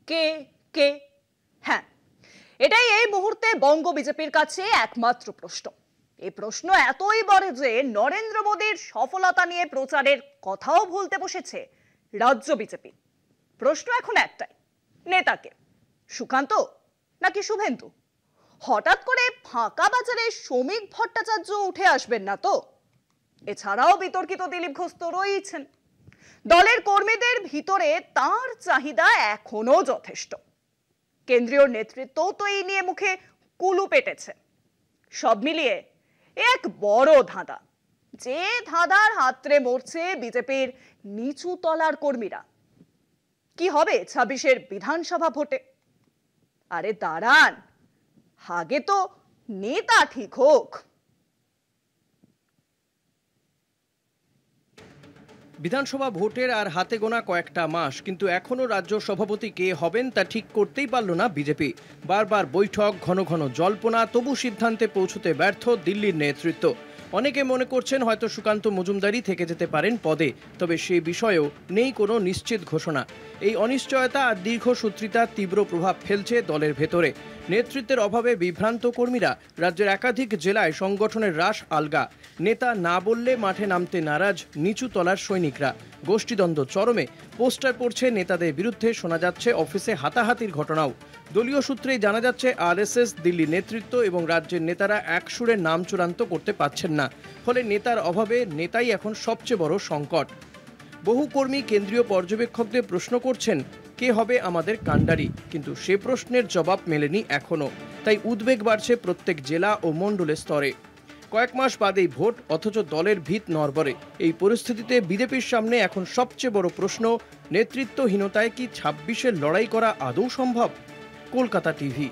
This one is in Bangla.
কে কে হ্যাঁ, এটাই এই মুহূর্তে বঙ্গ বিজেপির কাছে একমাত্র প্রশ্ন। এই প্রশ্ন এতই বড় যে নরেন্দ্র মোদীর সফলতা নিয়ে প্রচারের কথাও ভুলতে বসেছে রাজ্য বিজেপি। প্রশ্ন এখন একটাই, নেতাকে সুকান্ত নাকি শুভেন্দু? হঠাৎ করে ফাঁকা বাজারে শ্রমিক ভট্টাচার্য উঠে আসবেন না তো? এছাড়াও বিতর্কিত দিলীপ ঘোষ তো রয়েছেন। দলের কর্মীদের ভিতরে তার চাহিদা এখনো যথেষ্ট। কেন্দ্রীয় নেতৃত্ব তো এই নিয়ে মুখে কুলু পেটেছে। সব মিলিয়ে এক বড় ধাঁধা, যে ধাঁধার হাতড়ে মরছে বিজেপির নিচু তলার কর্মীরা। কি হবে 26-এর বিধানসভা ভোটে? আরে দাঁড়ান, আগে তো নেতা ঠিক হোক। বিধানসভা ভোটের আর হাতে গোনা কয়েকটা মাস, কিন্তু এখনো রাজ্য সভাপতি কে হবেন তা ঠিক করতেই পারল না বিজেপি। বারবার বৈঠক, ঘন ঘন জল্পনা, তবু সিদ্ধান্তে পৌঁছতে ব্যর্থ দিল্লির নেতৃত্ব। অনেকে মনে করছেন হয়তো সুকান্ত মজুমদারই থেকে যেতে পারেন পদে, তবে সেই বিষয়েও নেই কোনো নিশ্চিত ঘোষণা। এই অনিশ্চয়তা আর দীর্ঘসূত্রিতা তীব্র প্রভাব ফেলছে দলের ভেতরে। নেতৃত্বের অভাবে বিভ্রান্ত কর্মীরা, রাজ্যের একাধিক জেলায় সংগঠনের রাশ আলগা। নেতা না বললে মাঠে নামতে নারাজ নিচু তলার সৈনিকরা। গোষ্ঠীদ্বন্দ্ব চরমে, পোস্টার পড়ছে নেতাদের বিরুদ্ধে, শোনা যাচ্ছে অফিসে হাতাহাতির ঘটনাও। দলীয় সূত্রেই জানা যাচ্ছে আরএসএস, দিল্লি নেতৃত্ব এবং রাজ্যের নেতারা এক সুরে নাম চূড়ান্ত করতে পারছেন না। ফলে নেতার অভাবে নেতাই এখন সবচেয়ে বড় সংকট। বহু কর্মী কেন্দ্রীয় পর্যবেক্ষকদের প্রশ্ন করছেন, কে হবে আমাদের কাণ্ডারি? কিন্তু সে প্রশ্নের জবাব মেলেনি এখনো। তাই উদ্বেগ বাড়ছে প্রত্যেক জেলা ও মণ্ডলের স্তরে। কয়েক মাস বাদেই ভোট, অথচ দলের ভিত নড়বড়ে। এই পরিস্থিতিতে বিজেপির সামনে এখন সবচেয়ে বড় প্রশ্ন, নেতৃত্বহীনতায় কি 26-এর লড়াই করা আদৌ সম্ভব? কলকাতা টিভি।